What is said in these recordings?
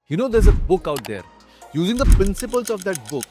There's a book out there. Using the principles of that book,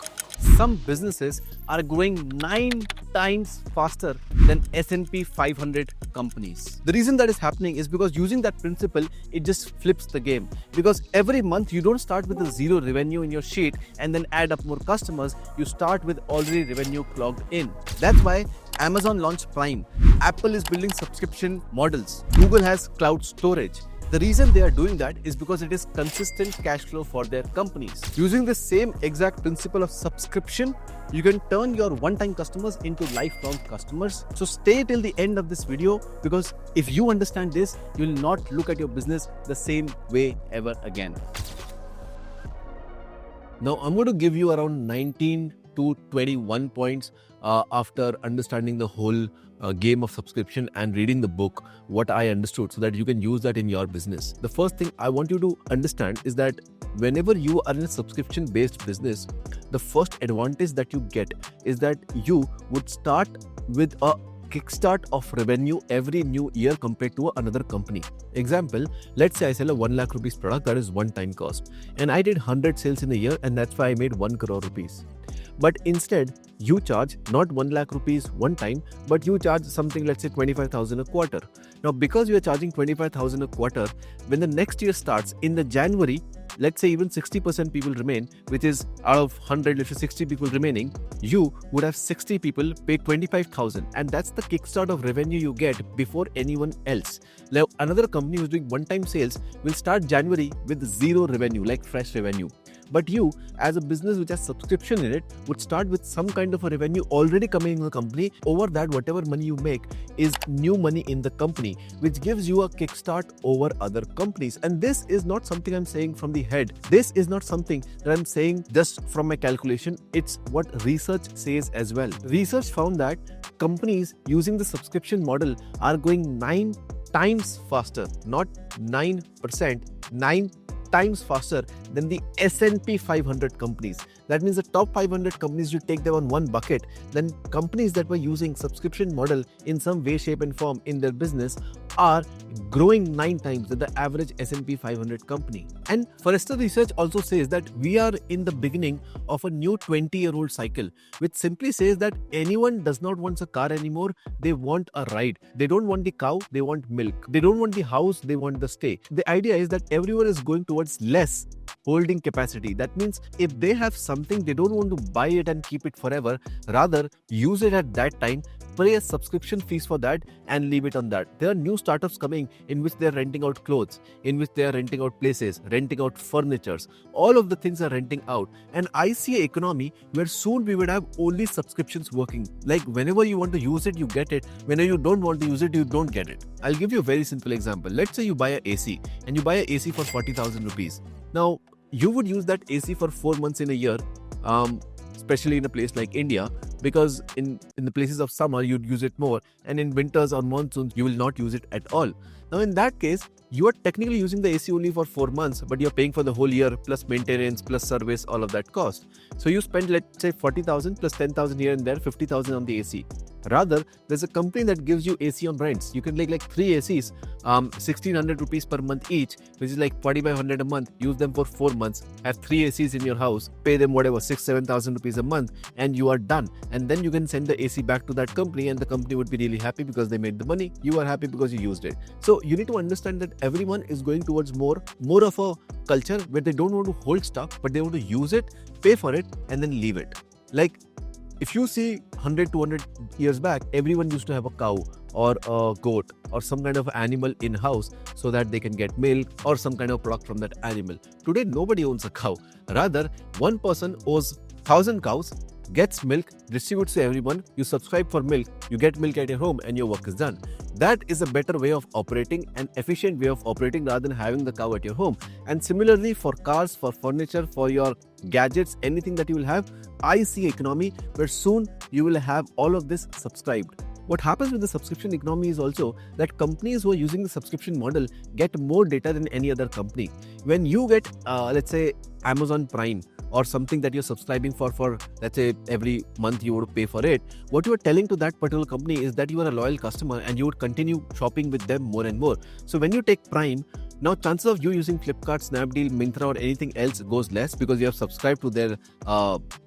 some businesses are growing 9 times faster than S&P 500 companies. The reason that is happening is because using that principle, it just flips the game. Because every month you don't start with a zero revenue in your sheet and then add up more customers. You start with already revenue clogged in. That's why Amazon launched Prime. Apple is building subscription models. Google has cloud storage. The reason they are doing that is because it is consistent cash flow for their companies. Using the same exact principle of subscription, you can turn your one-time customers into lifelong customers. So stay till the end of this video, because if you understand this, you will not look at your business the same way ever again. Now I'm going to give you around 19 to 21 points after understanding the whole game of subscription and reading the book, what I understood, so that you can use that in your business. The first thing I want you to understand is that whenever you are in a subscription based business, the first advantage that you get is that you would start with a kickstart of revenue every new year compared to another company. Example, let's say I sell a 1 lakh rupees product, that is one time cost, and I did 100 sales in a year, and that's why I made 1 crore rupees. But instead, you charge not 1 lakh rupees one time, but you charge something, let's say 25,000 a quarter. Now, because you are charging 25,000 a quarter, when the next year starts in the January, let's say even 60% people remain, which is out of 100, let's say 60 people remaining, you would have 60 people pay 25,000, and that's the kickstart of revenue you get before anyone else. Now, another company who's doing one-time sales will start January with zero revenue, like fresh revenue. But you, as a business which has subscription in it, would start with some kind of a revenue already coming in the company. Over that, whatever money you make is new money in the company, which gives you a kickstart over other companies. And this is not something I'm saying from the head. This is not something that I'm saying just from my calculation. It's what research says as well. Research found that companies using the subscription model are going 9 times faster, not 9%, 9 times faster than the S&P 500 companies. That means the top 500 companies, you take them on one bucket, then companies that were using subscription model in some way, shape and form in their business are growing 9 times than the average S&P 500 company. And Forrester research also says that we are in the beginning of a new 20-year-old cycle, which simply says that anyone does not want a car anymore, they want a ride. They don't want the cow, they want milk. They don't want the house, they want the stay. The idea is that everyone is going towards less holding capacity. That means if they have something, they don't want to buy it and keep it forever, rather use it at that time, pay a subscription fees for that and leave it on that. There are new startups coming in which they are renting out clothes, in which they are renting out places, renting out furnitures. All of the things are renting out. And I see an economy where soon we would have only subscriptions working. Like whenever you want to use it, you get it. Whenever you don't want to use it, you don't get it. I'll give you a very simple example. Let's say you buy an AC and you buy an AC for 40,000 rupees. Now, you would use that AC for 4 months in a year, especially in a place like India, because in the places of summer, you'd use it more, and in winters or monsoons, you will not use it at all. Now, in that case, you are technically using the AC only for 4 months, but you're paying for the whole year, plus maintenance, plus service, all of that cost. So you spend, let's say 40,000 plus 10,000 here and there, 50,000 on the AC. Rather, there's a company that gives you AC on rents. You can like 3 ACs, 1,600 rupees per month each, which is like 4,500 a month. Use them for 4 months. Have 3 ACs in your house. Pay them whatever 6,000-7,000 rupees a month, and you are done. And then you can send the AC back to that company, and the company would be really happy because they made the money. You are happy because you used it. So you need to understand that everyone is going towards more of a culture where they don't want to hold stuff, but they want to use it, pay for it, and then leave it. Like, if you see 100, 200 years back, everyone used to have a cow or a goat or some kind of animal in-house so that they can get milk or some kind of product from that animal. Today, nobody owns a cow. Rather, one person owns 1,000 cows, gets milk, distributes to everyone, you subscribe for milk, you get milk at your home, and your work is done. That is a better way of operating, an efficient way of operating, rather than having the cow at your home. And similarly, for cars, for furniture, for your gadgets, anything that you will have, I see economy where soon you will have all of this subscribed. What happens with the subscription economy is also that companies who are using the subscription model get more data than any other company. When you get, let's say, Amazon Prime or something that you're subscribing for let's say every month you would pay for it, what you are telling to that particular company is that you are a loyal customer and you would continue shopping with them more and more. So when you take Prime, Now, chances of you using Flipkart, Snapdeal, Myntra, or anything else goes less because you have subscribed to their,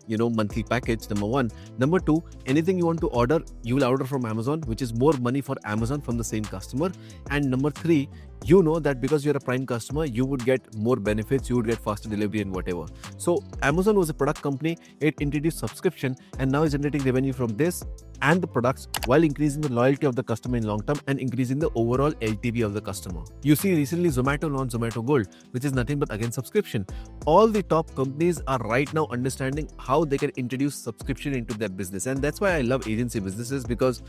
monthly package. Number one. Number two, anything you want to order, you will order from Amazon, which is more money for Amazon from the same customer. And number three, you know that because you're a Prime customer, you would get more benefits, you would get faster delivery and whatever. So Amazon was a product company, it introduced subscription and now is generating revenue from this and the products while increasing the loyalty of the customer in long term and increasing the overall LTV of the customer. You see recently Zomato launched Zomato Gold, which is nothing but again subscription. All the top companies are right now understanding how they can introduce subscription into their business, and that's why I love agency businesses, because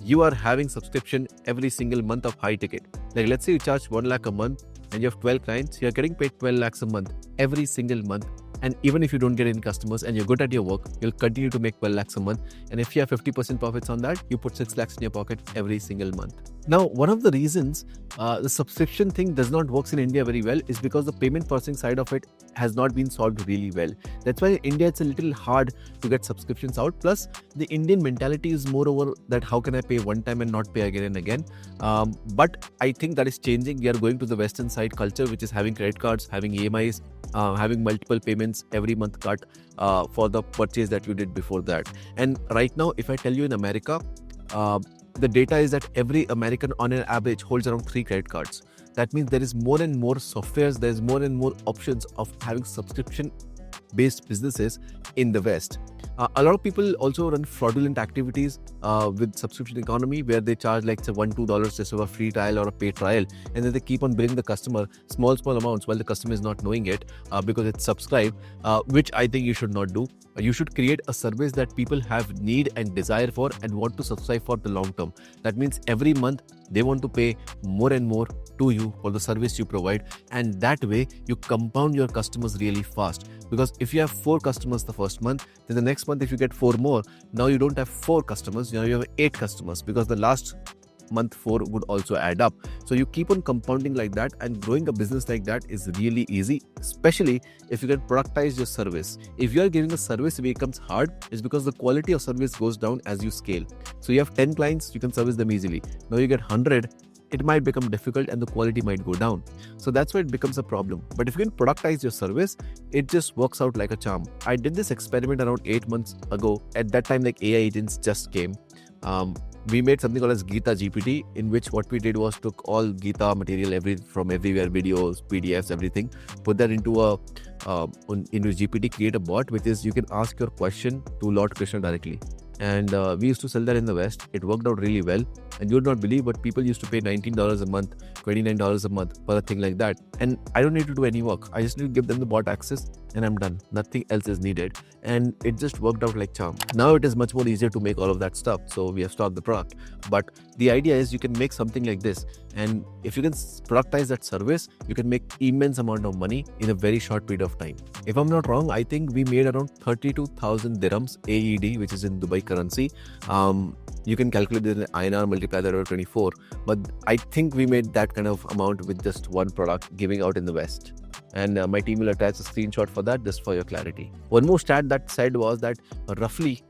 you are having subscription every single month of high ticket. Like let's say you charge 1 lakh a month and you have 12 clients, you're getting paid 12 lakhs a month every single month. And even if you don't get any customers and you're good at your work, you'll continue to make 12 lakhs a month. And if you have 50% profits on that, you put 6 lakhs in your pocket every single month. Now, one of the reasons the subscription thing does not work in India very well is because the payment processing side of it has not been solved really well. That's why in India it's a little hard to get subscriptions out. Plus, the Indian mentality is more over that how can I pay one time and not pay again and again. But I think that is changing. We are going to the Western side culture, which is having credit cards, having EMIs, having multiple payments every month cut for the purchase that you did before that. And right now, if I tell you in America, the data is that every American on an average holds around 3 credit cards. That means there is more and more softwares, there's more and more options of having subscription based businesses in the West. A lot of people also run fraudulent activities with subscription economy, where they charge like say $1-2 just for a free trial or a paid trial, and then they keep on billing the customer small amounts while the customer is not knowing it because it's subscribed, which I think you should not do. You should create a service that people have need and desire for and want to subscribe for the long term. That means every month they want to pay more and more to you for the service you provide, and that way you compound your customers really fast. Because if you have 4 customers the first month, then the next month if you get 4 more, now you don't have 4 customers, now you have 8 customers, because the last month 4 would also add up. So you keep on compounding like that, and growing a business like that is really easy, especially if you can productize your service. If you are giving a service, it becomes hard is because the quality of service goes down as you scale. So you have 10 clients, you can service them easily. Now you get 100, it might become difficult and the quality might go down. So that's why it becomes a problem. But if you can productize your service, it just works out like a charm. I did this experiment around 8 months ago. At that time, like AI agents just came. We made something called as Gita GPT, in which what we did was took all Gita material from everywhere, videos, PDFs, everything, put that into GPT, create a bot, which is you can ask your question to Lord Krishna directly. And we used to sell that in the West. It worked out really well. And you would not believe, but people used to pay $19 a month, $29 a month for a thing like that. And I don't need to do any work. I just need to give them the bot access and I'm done. Nothing else is needed. And it just worked out like charm. Now it is much more easier to make all of that stuff. So we have stopped the product. But the idea is you can make something like this. And if you can productize that service, you can make immense amount of money in a very short period of time. If I'm not wrong, I think we made around 32,000 dirhams AED, which is in Dubai currency. You can calculate it in INR, multiply that over 24. But I think we made that kind of amount with just one product giving out in the West. And my team will attach a screenshot for that just for your clarity. One more stat that said was that roughly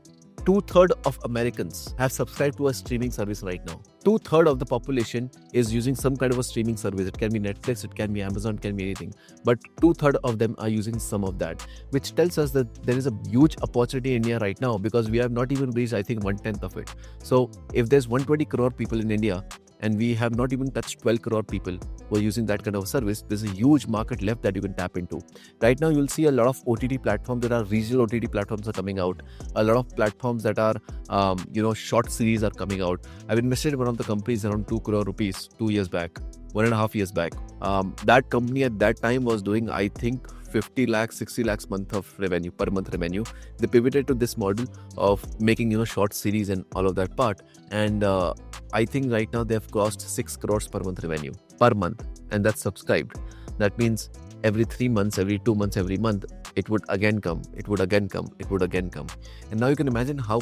2/3 of Americans have subscribed to a streaming service right now. 2/3 of the population is using some kind of a streaming service. It can be Netflix, it can be Amazon, it can be anything. But 2/3 of them are using some of that, which tells us that there is a huge opportunity in India right now, because we have not even reached, I think, 1/10 of it. So if there's 120 crore people in India, and we have not even touched 12 crore people who are using that kind of service, there's a huge market left that you can tap into. Right now, you'll see a lot of OTT platforms. There are regional OTT platforms are coming out. A lot of platforms that are, short series are coming out. I've invested in one of the companies around 2 crore rupees 2 years back, 1.5 years back. That company at that time was doing, I think, 50 lakhs, 60 lakhs per month revenue. They pivoted to this model of making, short series and all of that part. And I think right now they've crossed 6 crores per month revenue per month. And that's subscribed. That means every 3 months, every 2 months, every month, it would again come, it would again come, it would again come. And now you can imagine how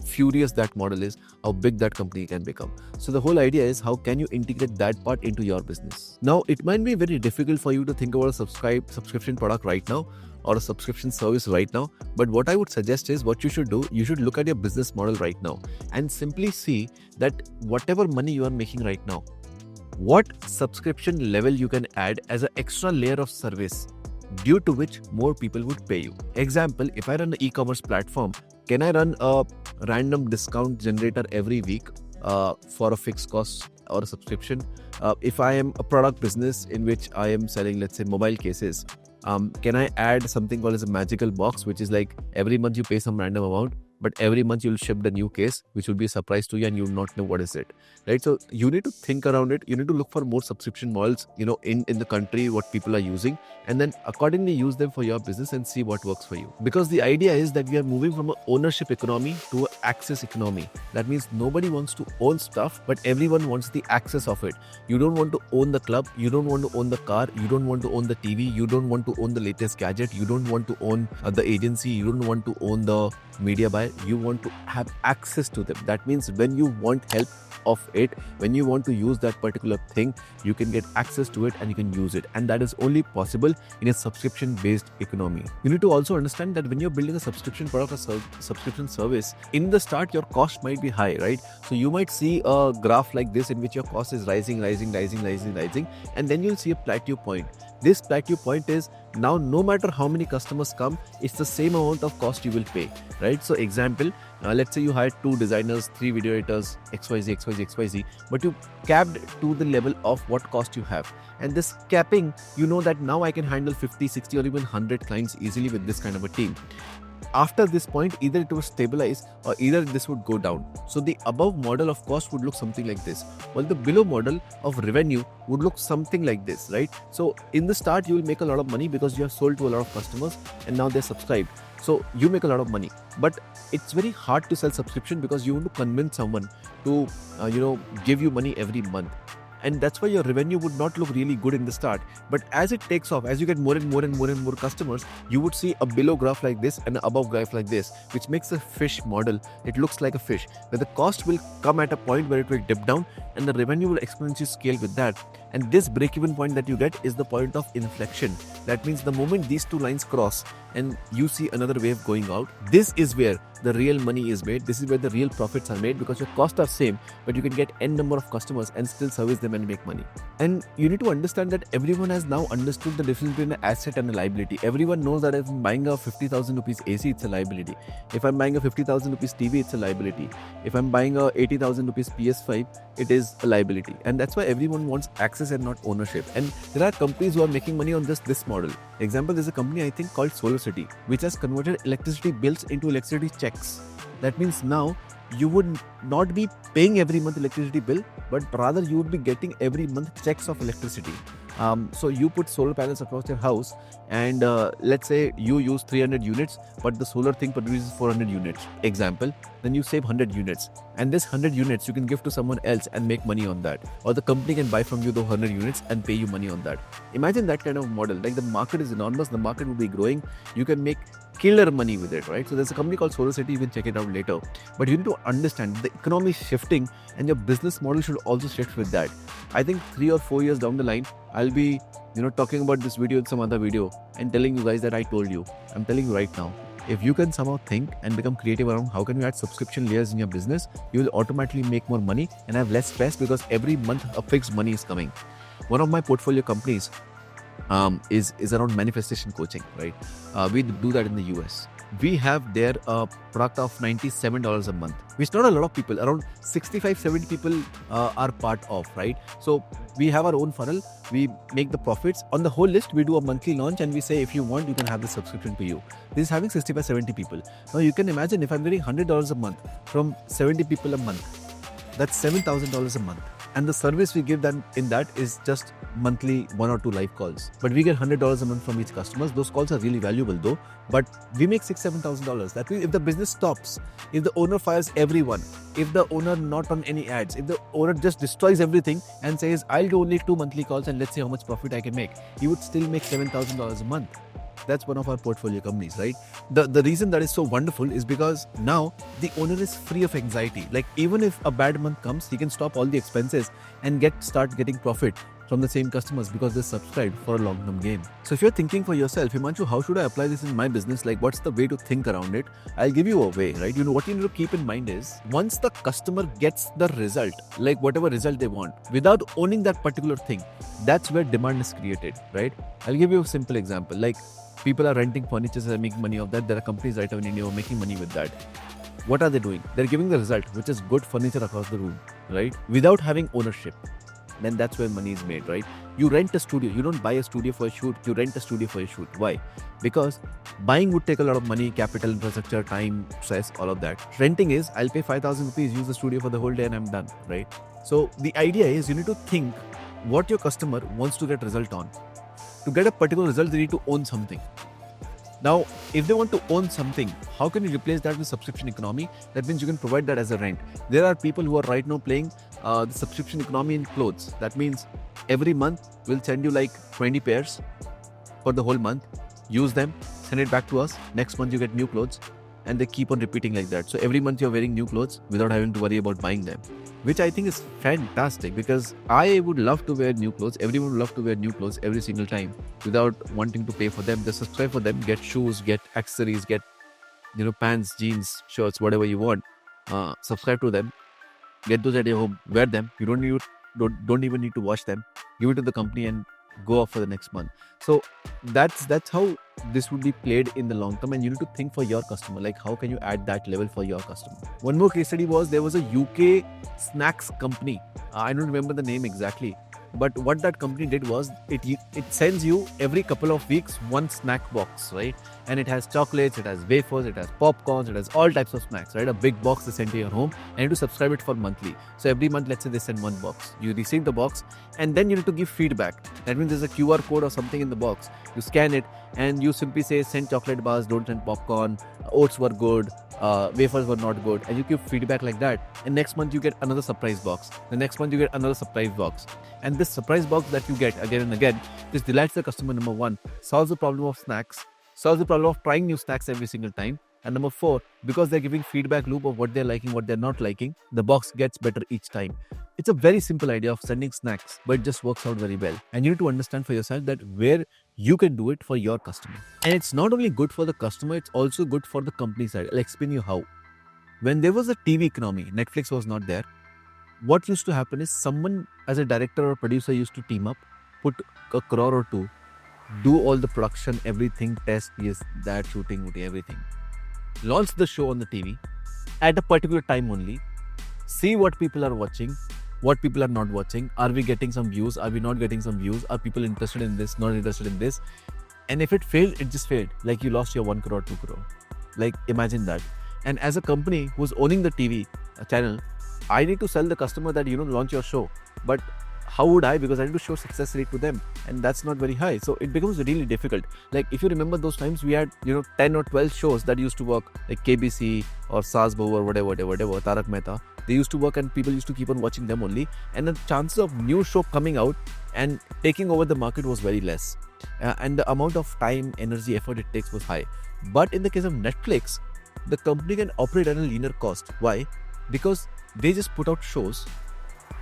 furious that model is, how big that company can become. So the whole idea is, how can you integrate that part into your business? Now, it might be very difficult for you to think about a subscription product right now, or a subscription service right now. But what I would suggest is, what you should do, you should look at your business model right now and simply see that whatever money you are making right now, what subscription level you can add as an extra layer of service due to which more people would pay you. Example, if I run an e-commerce platform, can I run a random discount generator every week for a fixed cost or a subscription? If I am a product business in which I am selling, let's say, mobile cases, can I add something called as a magical box, which is like every month you pay some random amount, but every month you'll ship the new case, which will be a surprise to you and you'll not know what is it, right? So you need to think around it. You need to look for more subscription models, in the country, what people are using, and then accordingly use them for your business and see what works for you. Because the idea is that we are moving from an ownership economy to an access economy. That means nobody wants to own stuff, but everyone wants the access of it. You don't want to own the club, you don't want to own the car, you don't want to own the TV, you don't want to own the latest gadget, you don't want to own the agency, you don't want to own the media buyer, you want to have access to them. That means when you want help of it, when you want to use that particular thing, you can get access to it and you can use it. And that is only possible in a subscription based economy. You need to also understand that when you're building a subscription product or subscription service, in the start your cost might be high, right? So you might see a graph like this in which your cost is rising, and then you'll see a plateau point. This plateau point is now no matter how many customers come, it's the same amount of cost you will pay, right? So example, let's say you hired 2 designers, 3 video editors, XYZ, but you capped to the level of what cost you have. And this capping, you know that now I can handle 50, 60 or even 100 clients easily with this kind of a team. After this point, either it will stabilize or either this would go down. So the above model of cost would look something like this, while the below model of revenue would look something like this, right? So in the start, you will make a lot of money because you have sold to a lot of customers and now they're subscribed. So you make a lot of money, but it's very hard to sell subscription because you want to convince someone to, give you money every month. And that's why your revenue would not look really good in the start. But as it takes off, as you get more and more customers, you would see a below graph like this and an above graph like this, which makes a fish model. It looks like a fish, where the cost will come at a point where it will dip down and the revenue will exponentially scale with that. And this break-even point that you get is the point of inflection. That means the moment these two lines cross and you see another wave going out, this is where the real money is made. This is where the real profits are made because your costs are same, but you can get n number of customers and still service them and make money. And you need to understand that everyone has now understood the difference between an asset and a liability. Everyone knows that if I'm buying a 50,000 rupees AC, it's a liability. If I'm buying a 50,000 rupees TV, it's a liability. If I'm buying a 80,000 rupees PS5, it is a liability. And that's why everyone wants access and not ownership. And there are companies who are making money on just this model. Example, there's a company I think called SolarCity, which has converted electricity bills into electricity checks. That means now you would not be paying every month electricity bill, but rather you would be getting every month checks of electricity. So you put solar panels across your house and let's say you use 300 units, but the solar thing produces 400 units, example, then you save 100 units. And this 100 units you can give to someone else and make money on that. Or the company can buy from you the 100 units and pay you money on that. Imagine that kind of model. Like the market is enormous, the market will be growing. You can make killer money with it, right? So there's a company called SolarCity, you can check it out later. But you need to understand the economy is shifting and your business model should also shift with that. I think 3 or 4 years down the line, I'll be, talking about this video in some other video and telling you guys that I told you. I'm telling you right now, if you can somehow think and become creative around how can you add subscription layers in your business, you will automatically make more money and have less stress because every month a fixed money is coming. One of my portfolio companies is around manifestation coaching, right? We do that in the US. We have there a product of $97 a month, which not a lot of people, around 65-70 people are part of, right? So we have our own funnel, we make the profits. On the whole list, we do a monthly launch and we say, if you want, you can have the subscription to you. This is having 65-70 people. Now you can imagine if I'm getting $100 a month from 70 people a month, that's $7,000 a month. And the service we give them in that is just monthly 1 or 2 live calls. But we get $100 a month from each customer. Those calls are really valuable though. But we make $6,000-7,000. That means if the business stops, if the owner fires everyone, if the owner not run any ads, if the owner just destroys everything and says, I'll do only 2 monthly calls and let's see how much profit I can make, he would still make $7,000 a month. That's one of our portfolio companies, right? The reason that is so wonderful is because now the owner is free of anxiety. Like even if a bad month comes, he can stop all the expenses and start getting profit. from the same customers because they subscribed for a long-term game. So if you're thinking for yourself, Himanshu, how should I apply this in my business? Like, what's the way to think around it? I'll give you a way, right? What you need to keep in mind is once the customer gets the result, like whatever result they want, without owning that particular thing, that's where demand is created, right? I'll give you a simple example. Like, people are renting furniture and making money off that. There are companies right now in India who are making money with that. What are they doing? They're giving the result, which is good furniture across the room, right? Without having ownership. Then that's where money is made, right? You rent a studio. You don't buy a studio for a shoot. You rent a studio for a shoot. Why? Because buying would take a lot of money, capital, infrastructure, time, stress, all of that. Renting is, I'll pay 5,000 rupees, use the studio for the whole day and I'm done, right? So the idea is you need to think what your customer wants to get result on. To get a particular result, they need to own something. Now, if they want to own something, how can you replace that with subscription economy? That means you can provide that as a rent. There are people who are right now playing the subscription economy in clothes. That means every month we'll send you like 20 pairs for the whole month. Use them, send it back to us. Next month you get new clothes and they keep on repeating like that. So every month you're wearing new clothes without having to worry about buying them, which I think is fantastic because I would love to wear new clothes. Everyone would love to wear new clothes every single time without wanting to pay for them. Just subscribe for them, get shoes, get accessories, get pants, jeans, shirts, whatever you want. Subscribe to them, get those at your home, wear them. You don't even need to wash them. Give it to the company and go off for the next month. So that's how this would be played in the long term, and you need to think for your customer, like how can you add that level for your customer. One more case study was there was a UK snacks company. I don't remember the name exactly, but what that company did was it sends you every couple of weeks one snack box, right? And it has chocolates, it has wafers, it has popcorns, it has all types of snacks, right? A big box they send to your home and you have to subscribe it for monthly. So every month, let's say they send one box. You receive the box and then you need to give feedback. That means there's a QR code or something in the box. You scan it and you simply say send chocolate bars, don't send popcorn, oats were good, wafers were not good, and you give feedback like that. And next month you get another surprise box. The next month you get another surprise box. And this surprise box that you get again and again, this delights the customer, number one, solves the problem of snacks, solves the problem of trying new snacks every single time. And number four, because they're giving feedback loop of what they're liking, what they're not liking, the box gets better each time. It's a very simple idea of sending snacks, but it just works out very well. And you need to understand for yourself that where you can do it for your customer. And it's not only good for the customer, it's also good for the company side. I'll explain you how. When there was a TV economy, Netflix was not there. What used to happen is someone as a director or producer used to team up, put a crore or two, do all the production, everything, test, yes, that, shooting, everything. Launch the show on the TV at a particular time only. See what people are watching, what people are not watching. Are we getting some views? Are we not getting some views? Are people interested in this, not interested in this? And if it failed, it just failed. Like you lost your 1 crore, 2 crore. Like imagine that. And as a company who's owning the TV channel, I need to sell the customer that launch your show. But how would I? Because I need to show success rate to them, and that's not very high. So it becomes really difficult. Like if you remember those times, we had 10 or 12 shows that used to work, like KBC or Saas Bahu or whatever, Tarak Mehta. They used to work and people used to keep on watching them only. And the chances of new show coming out and taking over the market was very less. And the amount of time, energy, effort it takes was high. But in the case of Netflix, the company can operate at a linear cost. Why? Because they just put out shows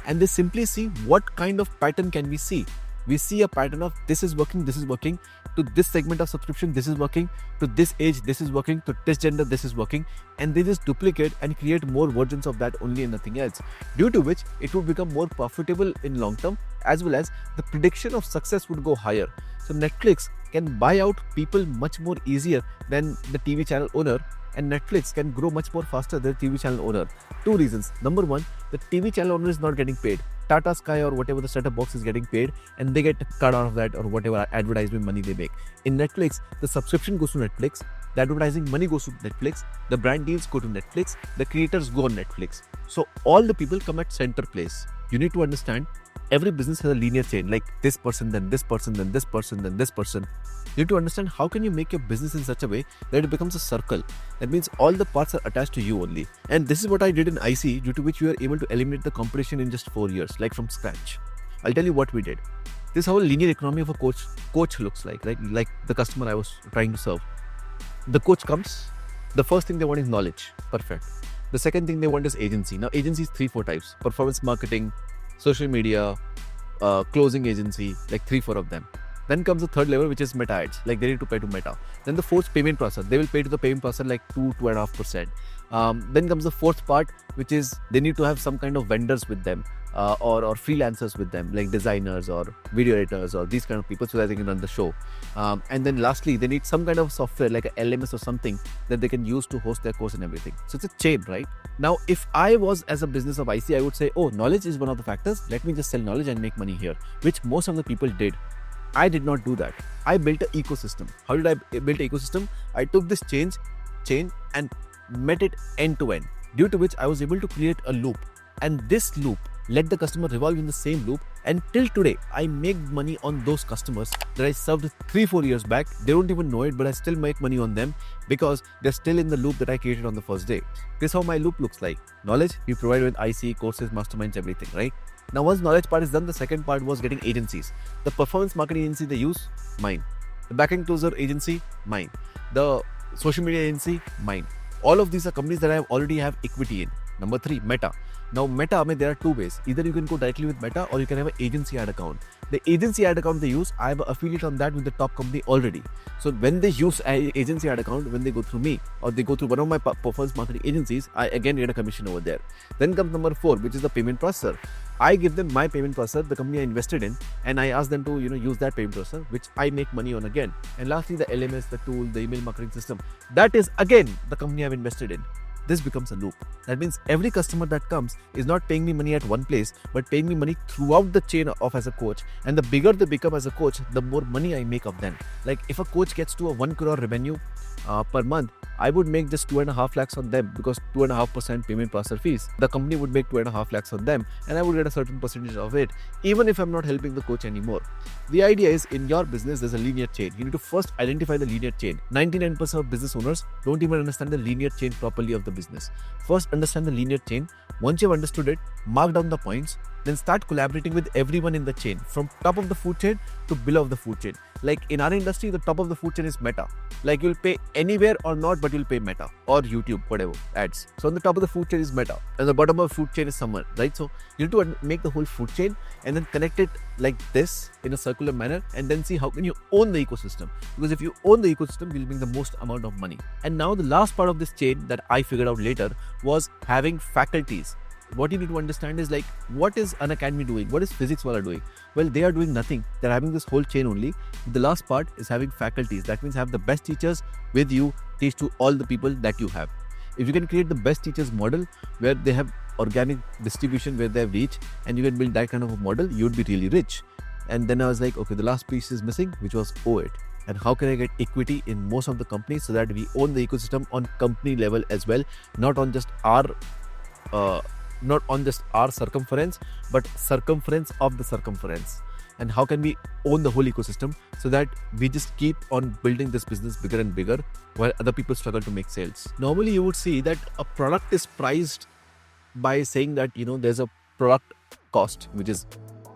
and they simply see what kind of pattern can we see. We see a pattern of this is working, to this segment of subscription, this is working, to this age, this is working, to this gender, this is working, and they just duplicate and create more versions of that only and nothing else, due to which it would become more profitable in long term, as well as the prediction of success would go higher. So Netflix can buy out people much more easier than the TV channel owner, and Netflix can grow much more faster than the TV channel owner. Two reasons. Number one, the TV channel owner is not getting paid. Tata Sky or whatever the setup box is getting paid, and they get cut out of that or whatever advertisement money they make. In Netflix, the subscription goes to Netflix, the advertising money goes to Netflix, the brand deals go to Netflix, the creators go on Netflix. So all the people come at center place. You need to understand every business has a linear chain, like this person, then this person, then this person, then this person. You need to understand how can you make your business in such a way that it becomes a circle. That means all the parts are attached to you only. And this is what I did in IC, due to which we were able to eliminate the competition in just 4 years, like from scratch. I'll tell you what we did. This is how a linear economy of a coach looks like, right? Like the customer I was trying to serve. The coach comes, the first thing they want is knowledge. Perfect. The second thing they want is agency. Now agency is 3-4 types: performance marketing, social media, closing agency, like 3-4 of them. Then comes the third level, which is meta ads, like they need to pay to meta. Then the fourth, payment processor, they will pay to the payment processor like 2.5%. Then comes the fourth part, which is they need to have some kind of vendors with them, or freelancers with them, like designers or video editors or these kind of people, so that they can run the show. And then lastly, they need some kind of software like a LMS or something that they can use to host their course and everything. So it's a chain, right? Now, if I was as a business of IC, I would say, oh, knowledge is one of the factors. Let me just sell knowledge and make money here, which most of the people did. I did not do that. I built an ecosystem. How did I build an ecosystem? I took this chain and met it end to end, due to which I was able to create a loop. And this loop let the customer revolve in the same loop. And till today, I make money on those customers that I served 3-4 years back. They don't even know it, but I still make money on them because they're still in the loop that I created on the first day. This is how my loop looks like. Knowledge, we provide with IC, courses, masterminds, everything, right? Now, once knowledge part is done, the second part was getting agencies. The performance marketing agency they use, mine. The backend closer agency, mine. The social media agency, mine. All of these are companies that I already have equity in. Number 3, Meta. Now, Meta, there are 2 ways. Either you can go directly with Meta or you can have an agency ad account. The agency ad account they use, I have an affiliate on that with the top company already. So when they use an agency ad account, when they go through me or they go through one of my performance marketing agencies, I again get a commission over there. Then comes number 4, which is the payment processor. I give them my payment processor, the company I invested in, and I ask them to use that payment processor, which I make money on again. And lastly, the LMS, the tool, the email marketing system, that is again the company I've invested in. This becomes a loop. That means every customer that comes is not paying me money at one place, but paying me money throughout the chain of as a coach. And the bigger they become as a coach, the more money I make of them. Like if a coach gets to a 1 crore revenue per month, I would make just 2.5 lakhs on them because 2.5% payment processor fees. The company would make 2.5 lakhs on them and I would get a certain percentage of it, even if I'm not helping the coach anymore. The idea is in your business, there's a linear chain. You need to first identify the linear chain. 99% of business owners don't even understand the linear chain properly of the business. First, understand the linear chain. Once you've understood it, mark down the points, then start collaborating with everyone in the chain, from top of the food chain to below of the food chain. Like in our industry, the top of the food chain is Meta. Like you'll pay anywhere or not, but you'll pay Meta or YouTube, whatever, ads. So on the top of the food chain is Meta and the bottom of the food chain is someone, right? So you need to make the whole food chain and then connect it like this in a circular manner and then see how can you own the ecosystem. Because if you own the ecosystem, you'll make the most amount of money. And now the last part of this chain that I figured out later was having faculties. What you need to understand is like, what is an academy doing? What is Physics Wala doing? Well, they are doing nothing. They're having this whole chain only. The last part is having faculties. That means have the best teachers with you, teach to all the people that you have. If you can create the best teachers model where they have organic distribution, where they have reach, and you can build that kind of a model, you would be really rich. And then I was like, okay, the last piece is missing, which was owe it. And how can I get equity in most of the companies so that we own the ecosystem on company level as well, not on just our circumference, but circumference of the circumference. And how can we own the whole ecosystem so that we just keep on building this business bigger and bigger while other people struggle to make sales. Normally, you would see that a product is priced by saying that, there's a product cost, which is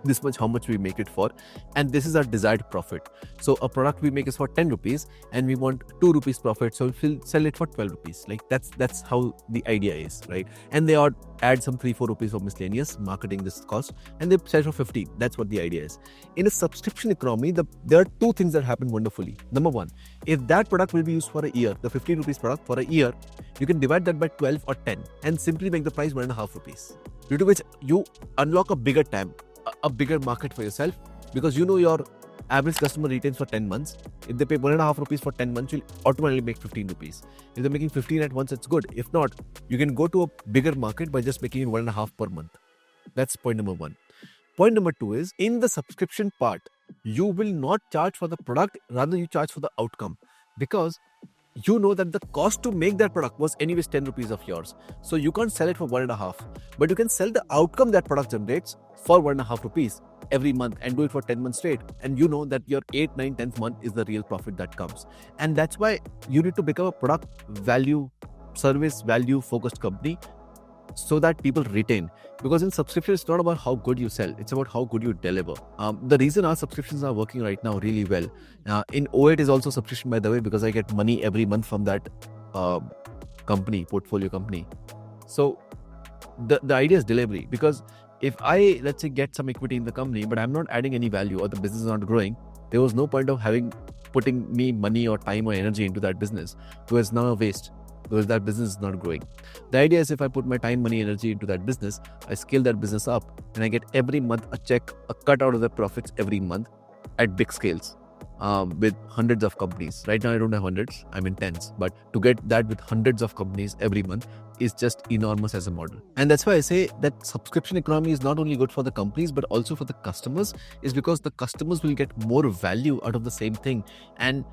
this much, how much we make it for, and this is our desired profit. So a product we make is for 10 rupees and we want 2 rupees profit, so we'll sell it for 12 rupees. Like that's how the idea is, right? And they add some 3-4 rupees for miscellaneous marketing this cost and they sell for 15. That's what the idea is. In a subscription economy, there are 2 things that happen wonderfully. Number 1, if that product will be used for a year, the 15 rupees product for a year, you can divide that by 12 or 10 and simply make the price 1.5 rupees, due to which you unlock a bigger TAM, a bigger market for yourself, because your average customer retains for 10 months. If they pay 1.5 rupees for 10 months, you'll automatically make 15 rupees. If they're making 15 at once, it's good. If not, you can go to a bigger market by just making it 1.5 per month. That's point number 1. Point number 2 is, in the subscription part, you will not charge for the product, rather you charge for the outcome, because you know that the cost to make that product was anyways 10 rupees of yours. So you can't sell it for 1.5, but you can sell the outcome that product generates for 1.5 rupees every month and do it for 10 months straight. And you know that your 8th, 9th, 10th month is the real profit that comes. And that's why you need to become a product value, service value focused company so that people retain. Because in subscription, it's not about how good you sell, it's about how good you deliver. The reason our subscriptions are working right now really well. In O8 is also subscription, by the way, because I get money every month from that portfolio company. So the idea is delivery, because if I, let's say, get some equity in the company, but I'm not adding any value or the business is not growing, there was no point of putting me money or time or energy into that business, because now a waste, because that business is not growing. The idea is if I put my time, money, energy into that business, I scale that business up and I get every month a check, a cut out of the profits every month at big scales. With hundreds of companies. Right now I don't have hundreds, I'm in tens, but to get that with hundreds of companies every month is just enormous as a model. And that's why I say that subscription economy is not only good for the companies but also for the customers, is because the customers will get more value out of the same thing, and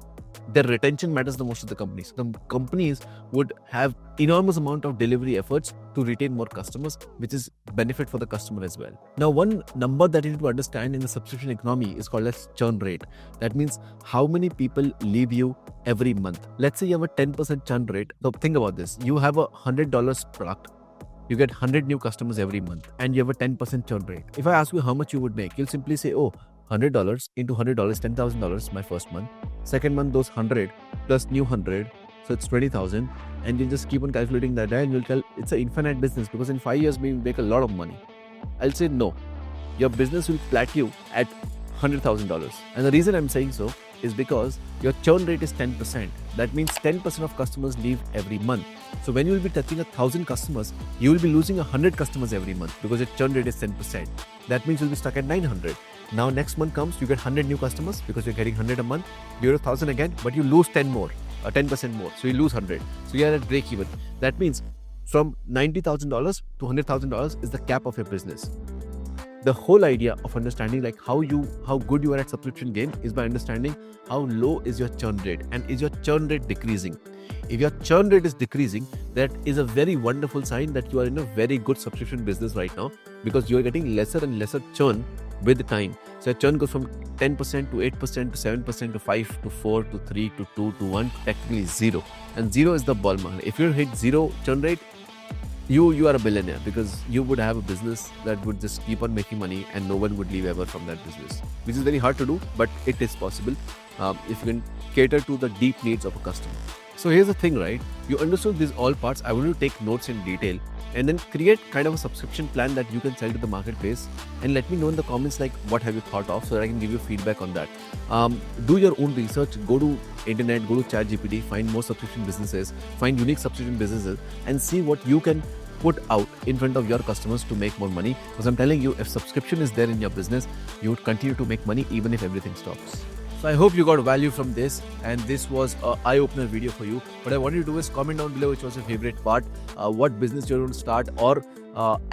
their retention matters the most to the companies. The companies would have enormous amount of delivery efforts to retain more customers, which is benefit for the customer as well. Now, one number that you need to understand in the subscription economy is called as churn rate. That means how many people leave you every month. Let's say you have a 10% churn rate. So think about this. You have a $100 product. You get 100 new customers every month and you have a 10% churn rate. If I ask you how much you would make, you'll simply say, oh, $100 into $100, $10,000 my first month. Second month, those 100 plus new 100. So it's 20,000. And you just keep on calculating that and you'll tell it's an infinite business because in 5 years we make a lot of money. I'll say no. Your business will plateau at $100,000. And the reason I'm saying so is because your churn rate is 10%. That means 10% of customers leave every month. So when you will be touching 1,000 customers, you will be losing 100 customers every month because your churn rate is 10%. That means you'll be stuck at 900. Now next month comes, you get 100 new customers because you're getting 100 a month. You're 1,000 again, but you lose 10% more. So you lose 100. So you're at break even. That means from $90,000 to $100,000 is the cap of your business. The whole idea of understanding like how good you are at subscription game is by understanding how low is your churn rate and is your churn rate decreasing. If your churn rate is decreasing, that is a very wonderful sign that you are in a very good subscription business right now, because you are getting lesser and lesser churn with the time. So your churn goes from 10% to 8% to 7% to 5 to 4 to 3 to 2 to 1 to technically 0. And 0 is the ball mark. If you hit 0 churn rate, you are a billionaire, because you would have a business that would just keep on making money and no one would leave ever from that business, which is very hard to do, but it is possible if you can cater to the deep needs of a customer. So here's the thing, right? You understood these all parts. I want you to take notes in detail and then create kind of a subscription plan that you can sell to the marketplace, and let me know in the comments like what have you thought of, so that I can give you feedback on that. Do your own research, go to internet, go to chat GPT, find more subscription businesses, find unique subscription businesses and see what you can put out in front of your customers to make more money. Because I'm telling you, if subscription is there in your business, you would continue to make money even if everything stops. So I hope you got value from this, and this was an eye-opener video for you. What I want you to do is comment down below which was your favorite part, what business you're going to start or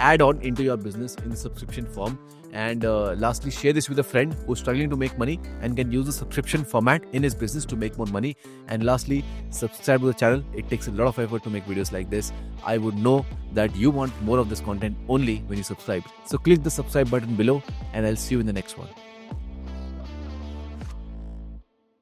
add on into your business in the subscription form. And lastly, share this with a friend who's struggling to make money and can use the subscription format in his business to make more money. And lastly, subscribe to the channel. It takes a lot of effort to make videos like this. I would know that you want more of this content only when you subscribe. So click the subscribe button below and I'll see you in the next one.